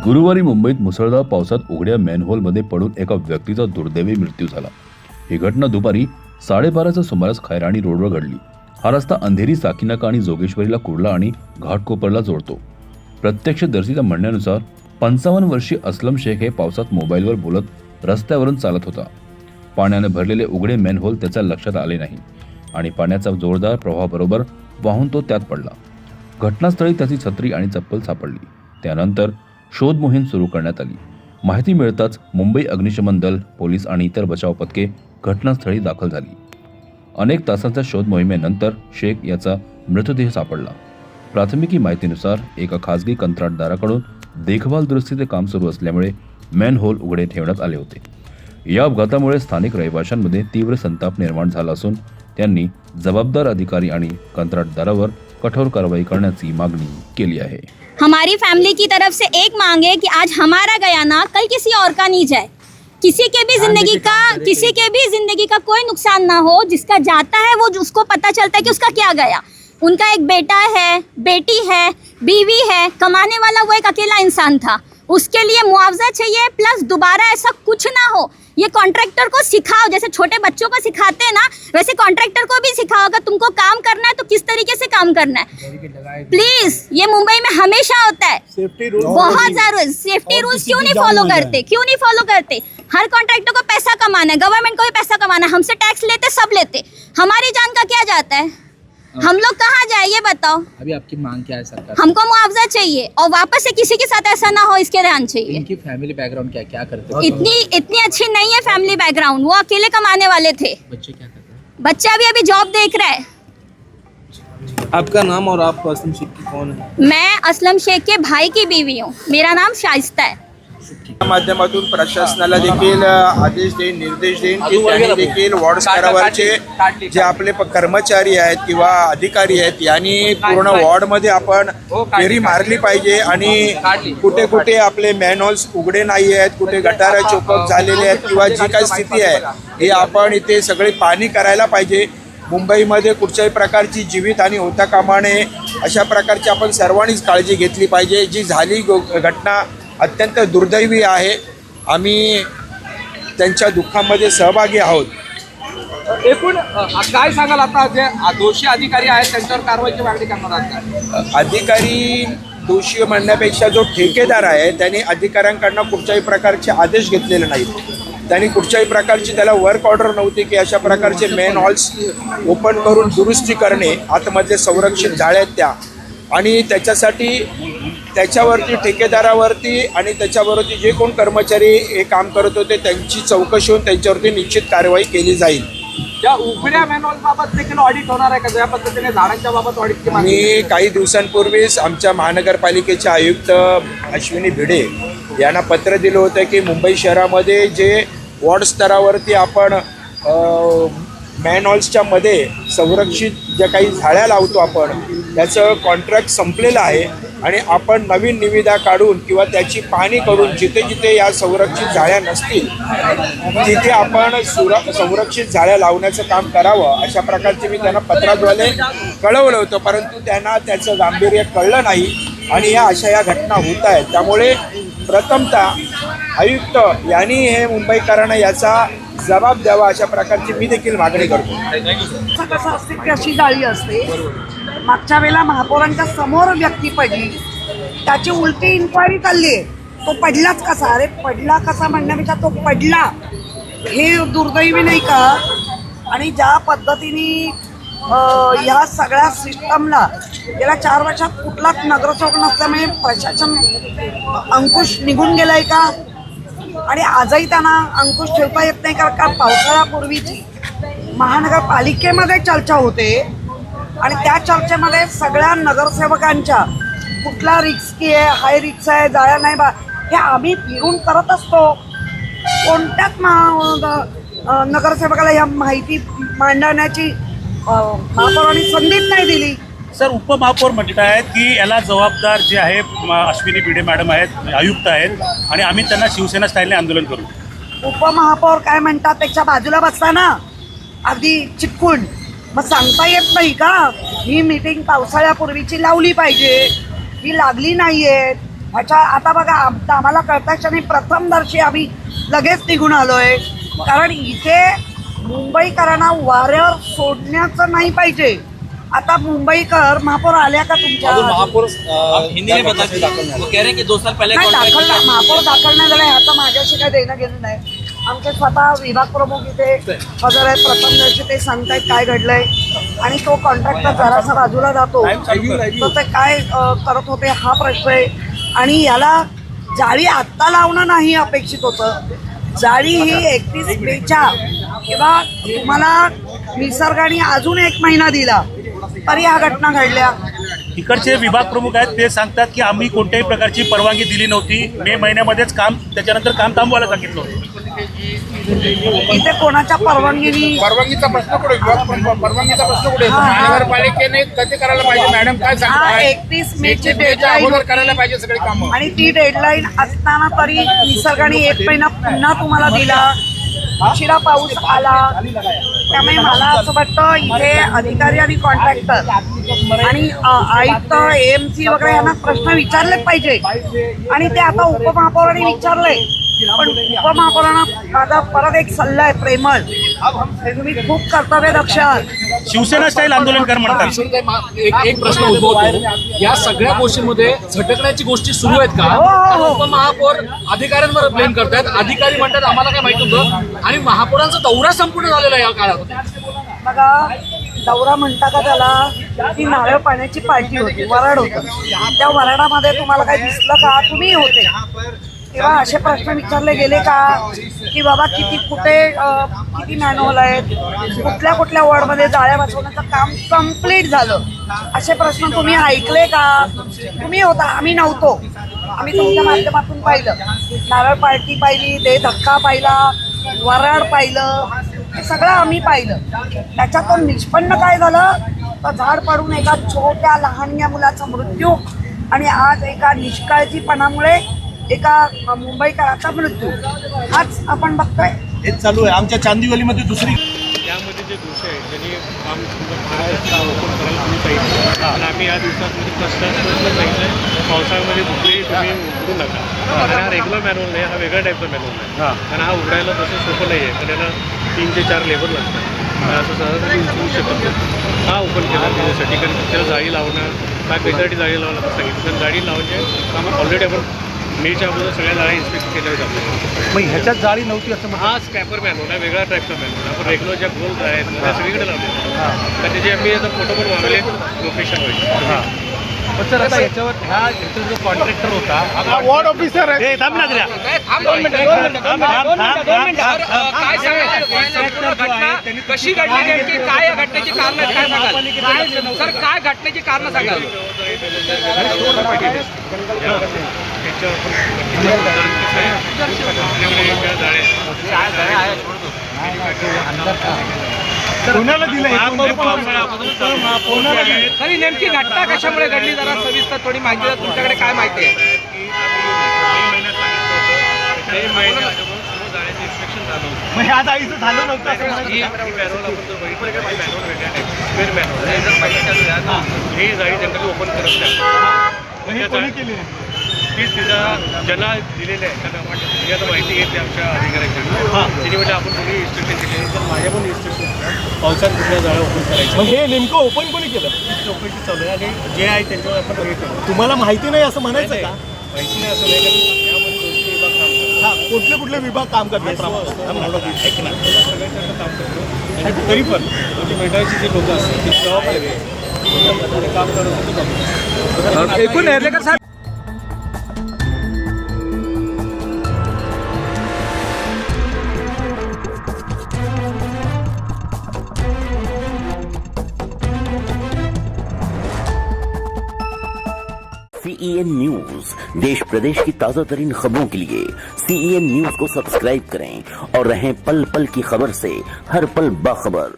गुरुवारी मुंबईत मुसळधार पावसात उघड्या मॅनहोलमध्ये पडून एका व्यक्तीचा दुर्दैवी मृत्यू झाला। ही घटना दुपारी 12:30च्या सुमारास खैराणी रोडवर घडली। हा रस्ता अंधेरी, साकीनाका आणि जोगेश्वरीला कुर्ला आणि घाटकोपरला जोडतो। प्रत्यक्षदर्शीच्या म्हणण्यानुसार 55 वर्षीय असलम शेख हे पावसात मोबाईलवर बोलत रस्त्यावरून चालत होता। पाण्याने भरलेले उघडे मॅनहोल त्याच्या लक्षात आले नाही आणि पाण्याचा जोरदार प्रवाहाबरोबर वाहून तो त्यात पडला। घटनास्थळी त्याची छत्री आणि चप्पल सापडली। त्यानंतर शोध मोहीम सुरू करण्यात आली। माहिती मिळताच मुंबई अग्निशमन दल, पोलीस आणि इतर बचाव पथके घटनास्थळी दाखल झाली। अनेक तासांच्या शोध मोहिमेनंतर शेख याचा मृतदेह सापडला। प्राथमिक माहितीनुसार एका खासगी कंत्राटदाराकडून देखभाल दुरुस्तीचे काम सुरू असल्यामुळे मॅनहोल उघडे ठेवण्यात आले होते। या अपघातामुळे स्थानिक रहिवाशांमध्ये तीव्र संताप निर्माण झाला असून त्यांनी जबाबदार अधिकारी आणि कंत्राटदारावर कठोर कारवाई करण्याची मागणी केली आहे। हमारी फैमिली की तरफ से एक मांग है कि आज हमारा गया ना कल किसी और का नहीं जाए, किसी के भी जिंदगी का कोई नुकसान ना हो। जिसका जाता है वो उसको पता चलता है कि उसका क्या गया। उनका एक बेटा है, बेटी है, बीवी है, कमाने वाला वो एक अकेला इंसान था। उसके लिए मुआवजा चाहिए, प्लस दोबारा ऐसा कुछ ना हो। ये कॉन्ट्रैक्टर को सिखाओ, जैसे छोटे बच्चों को सिखाते हैं ना, वैसे कॉन्ट्रैक्टर को भी सिखाओ। अगर तुमको काम करना है तो किस तरीके से काम करना है। प्लीज, ये मुंबई में हमेशा होता है, बहुत जरूर। सेफ्टी रूल्स क्यों नहीं फॉलो करते? हर कॉन्ट्रैक्टर को पैसा कमाना है, गवर्नमेंट को भी पैसा कमाना है। हमसे टैक्स लेते, सब लेते, हमारी जान का क्या जाता है? हम लोग कहाँ जाए ये बताओ। अभी आपकी मांग क्या है सरकार? हमको मुआवजा चाहिए और वापस से किसी के साथ ऐसा ना हो, इसके ध्यान चाहिए। इनकी फैमिली बैकग्राउंड क्या करते हैं? इतनी अच्छी नहीं है फैमिली बैकग्राउंड। वो अकेले कमाने वाले थे। बच्चे क्या करते हैं? बच्चा अभी जॉब देख रहा है। आपका नाम और आप असलम शेख की कौन है? मैं असलम शेख के भाई की बीवी हूँ। मेरा नाम शाइस्ता है। माध्यमातून प्रशासनाला देखील आदेश देईन, निर्देश देईन की त्यांनी देखील वॉर्ड स्तरावरचे जे आपले कर्मचारी आहेत किंवा अधिकारी आहेत यांनी पूर्ण वॉर्डमध्ये आपण फेरी मारली पाहिजे आणि कुठे कुठे आपले मॅनहोल्स उघडे नाही आहेत, कुठे गटार चोपअप झालेले आहेत किंवा जी काही स्थिती आहे हे आपण इथे सगळे पाहणी करायला पाहिजे। मुंबईमध्ये कुठच्याही प्रकारची जीवितहानी होता कामा नये, अशा प्रकारची आपण सर्वांनीच काळजी घेतली पाहिजे। जी झाली घटना अत्यंत दुर्दैवी आहे। आम्ही त्यांच्या दुःखामध्ये सहभागी आहोत। एकूण काय सांगाल आता जे दोषी अधिकारी आहेत त्यांच्यावर कारवाईची मागणी करणार आहात? अधिकारी दोषी म्हणण्यापेक्षा जो ठेकेदार आहे त्यांनी अधिकाऱ्यांकडनं कुठच्याही प्रकारचे आदेश घेतलेले नाहीत। त्यांनी कुठच्याही प्रकारची त्याला वर्क ऑर्डर नव्हती की अशा प्रकारचे मेन हॉल्स ओपन करून दुरुस्ती करणे, आतमधले संरक्षित जाळे आहेत त्या, आणि त्याच्यावरती ठेकेदारावरती आणि त्याच्यावरती जे कोण कर्मचारी हे काम करत होते त्यांची चौकशी होऊन त्यांच्यावरती निश्चित कारवाई केली जाईल। या उघड्या मॅनहोल बाबत देखील ऑडिट होणार आहे का? ज्या पद्धतीने झाडांच्या बाबत ऑडिटची मागणी मी काही दिवसांपूर्वीच आमच्या महानगरपालिकेचे आयुक्त अश्विनी भिडे यांना पत्र दिलं होतं की मुंबई शहरामध्ये जे वॉर्ड स्तरावरती आपण मॅनहोल्सच्या मध्ये संरक्षित ज्या काही झाड्या लावतो आपण त्याचं कॉन्ट्रॅक्ट संपलेलं आहे आणि आपण नवीन निविदा काढून किंवा त्याची पाहणी करून जिथे जिथे या संरक्षित झाड्या नसतील तिथे आपण संरक्षित झाड्या लावण्याचं काम करावं, अशा प्रकारचे मी त्यांना पत्राद्वारे कळवलं होतं। परंतु त्यांना त्याचं गांभीर्य कळलं नाही आणि या घटना होत आहेत। त्यामुळे प्रथमतः आयुक्त यांनी हे मुंबईकरांना याचा जबाब द्यावा, अशा प्रकारची मी देखील मागणी करतो। कसं असते की अशी जाळी असते, मागच्या वेळेला महापौरांच्या समोर व्यक्ती पडली, त्याची उलटी इन्क्वायरी चालली आहे। तो पडलाच कसा? अरे पडला कसा म्हणण्यापेक्षा तो पडला हे दुर्दैवी नाही का? आणि ज्या पद्धतीने ह्या सगळ्या सिस्टमला गेल्या 4 वर्षात कुठलाच नगरसेवक नसल्यामुळे प्रशासन अंकुश निघून गेलाय का? आणि आजही त्यांना अंकुश ठेवता येत नाही कारण पावसाळ्यापूर्वीची महानगरपालिकेमध्ये चर्चा होते आणि त्या चर्चेमध्ये सगळ्या नगरसेवकांच्या कुठला रिस्की आहे, हाय रिक्स आहे, जाळ्या नाही बा, हे आम्ही फिरून करत असतो। कोणत्याच नगरसेवकाला ह्या माहिती मांडण्याची महापौरांनी संधीच नाही दिली। सर, उपमहापौर म्हणत आहेत की याला जबाबदार जे आहे अश्विनी भिडे मॅडम आहेत, आयुक्त आहेत, आणि आम्ही त्यांना शिवसेना स्टाईलने आंदोलन करू। उपमहापौर काय म्हणतात त्याच्या बाजूला बसताना अगदी चिटकून मग सांगता येत नाही का ही मीटिंग पावसाळ्यापूर्वीची लावली पाहिजे, ही लागली नाहीये, ह्याच्या आता बघा आम्हाला कळताच नाही, प्रथमदर्शी आम्ही लगेच निघून आलोय. कारण इथे मुंबईकरांना वाऱ्यावर सोडण्याचं नाही पाहिजे. आता मुंबईकर महापौर आल्या का तुमच्या? महापौर हिंदी में बता वो कह रहे हैं कि 2 साल पहले नाही, कॉन्ट्रैक्ट दाखल महापौर दाखल नाही झाला ह्याचं माझ्याशी काही देणं घेणं नाही. आमचे स्वतः विभाग प्रमुख इथे हजर आहेत. प्रथमदर्शी ते सांगतायत काय घडलंय आणि तो कॉन्ट्रॅक्टर जरासा बाजूला जातो तर ते काय करत होते हा प्रश्न आहे. आणि याला जाळी आत्ता लावणं नाही अपेक्षित होतं. जाळी ही 31 मेच्या किंवा तुम्हाला निसर्गाने अजून 1 महिना दिला तरी ह्या घटना घडल्या. इकडचे विभाग प्रमुख आहेत ते सांगतात की आम्ही कोणत्याही प्रकारची परवानगी दिली नव्हती. मे महिन्यामध्येच त्याच्यानंतर काम थांबवायला सांगितलं होतं. इथे कोणाच्या परवानगीनी परवानगीचा प्रश्न कुठे परवानगीचा प्रश्न कुठे महानगरपालिकेने कधी करायला पाहिजे मॅडम काय हा सांगताय? 31 मेची अगोदर डेडलाईन करायला पाहिजे सगळी कामं. आणि ती डेडलाईन असताना तरी निसर्गाने 1 महिना पुन्हा तुम्हाला दिला. उशिरा पाऊस आला. त्यामुळे मला असं वाटतं इथे अधिकारी आणि कॉन्ट्रॅक्टर आणि आयुक्त AMC वगैरे यांना प्रश्न विचारले पाहिजे. आणि ते आता उपमहापौरांनी विचारले. पण उपमहापौरांना माझा परत एक सल्ला आहे प्रेमळ, तुम्ही खूप कर्तव्यदक्ष आहात. शिवसेना स्टाईल आंदोलन कर म्हणतात. एक प्रश्न उद्भवतो, या सगळ्या गोष्टींमध्ये झटकण्याची गोष्टी सुरू आहेत का? हो. उपमहापौर अधिकाऱ्यांवर ब्लेम करतायत. अधिकारी म्हणतात आम्हाला काय माहित होतं आणि महापौरांचा दौरा संपूर्ण झालेला या काळात. बघा दौरा म्हणता का त्याला, ती नारळ पाण्याची पार्टी होती, वराड होतं. त्या वराडामध्ये तुम्हाला काही दिसलं का? तुम्ही होते तेव्हा असे प्रश्न विचारले गेले का की बाबा किती मॅनहोल आहेत, कुठल्या वॉर्डमध्ये जाळ्या वाचवण्याचं काम कम्प्लीट झालं, असे प्रश्न तुम्ही ऐकले का? तुम्ही होता, आम्ही नव्हतो. आम्ही तुमच्या माध्यमातून पाहिलं, नारळ पार्टी पाहिली, दे धक्का पाहिला, वराड पाहिलं, हे सगळं आम्ही पाहिलं. त्याच्यातून निष्पन्न काय झालं तर झाड पडून एका छोट्या लहानग्या मुलाचा मृत्यू आणि आज एका निष्काळजीपणामुळे एका मुंबईकराचा मृत्यू. आज आपण बघतोय हेच चालू आहे. आमच्या चांदीवलीमध्ये दुसरी यामध्ये जे दोष आहेत त्यांनी काम ओपन करायला तुम्ही पाहिजे. आणि आम्ही या दिवसांमध्ये प्रश्न सांगितलं पावसाळ्यामध्ये कुठेही तुम्ही उघडू नका. आणि हा रेग्युलर मॅन्युअल नाही, हा वेगळ्या टाईपचा मॅन्युअल आहे. कारण हा उघडायला तसं सोपं नाही आहे, कारण याला 3 ते 4 लेबर लागतात. असं सहज तुम्ही उचलू शकत नाही. हा ओपन केला त्याच्यासाठी, कारण त्याला जाळी लावणं काय त्याच्यासाठी जाळी लावायला सांगितलं. कारण जाळी लावायचे काम ऑलरेडी आपण मेच्या अगोदर सगळ्या जाळ्या इन्स्पेक्ट केल्या जातात. मग ह्याच्यात जाळी नव्हती असं हा स्कॅपर मॅन्युअल आहे, वेगळ्या टाईपचा मॅन्युअल. आपण रेग्युलर ज्या गोल्ड आहेत त्या सगळीकडे लावले. तर त्याचे आम्ही आता फोटो पण मागवले लोकेशन वाईज. पण सर आता ह्याचा जो कॉन्ट्रॅक्टर होता वॉर्ड ऑफिसर आहे. काय घटना कशी घडली नेमकी, काय या घटनेची कारण आहेत काय सांगाल सर? काय घटनेची कारण सांगाल? कोणाला दिलं? तरी नेमकी घटना कशामुळे घडली जरा सविस्तर थोडी माहिती द्या. तुमच्याकडे काय माहिती आहे? मग ह्या जाळीचं झालं नव्हतं. ही जाळी जनरली ओपन करत नाही. तीच तिचा ज्यांना दिलेलं आहे त्यांना वाटतं आता माहिती घेतली आमच्या अधिकाऱ्यांकडून. तिने म्हणजे आपण कोणी इन्स्ट्रक्शन केले तर माझ्या पण इन्स्ट्रक्शन पावसात कुठल्या जाळ्या ओपन करायच्या. मग हे नेमकं ओपन कोणी केलं? चौकशी चालू आहे आणि जे आहे त्यांच्यावर आपण हे केलं. तुम्हाला माहिती नाही असं म्हणायचं का? माहिती नाही असं नाही, कारण यामध्ये 2 विभाग काम करतात. हा, कुठले विभाग काम करतात? सगळ्यांचं काम करतो. आणि तरी पण म्हणजे मंडळाची जी लोकं असतात ती जबाबदारी काम करत एकूण हेरलेकर साहेब CEN न्यूज, देश प्रदेश की ताजा तरीन खबरों के लिए CEN न्यूज को सब्सक्राइब करें और रहें पल पल की खबर से हर पल बाखबर।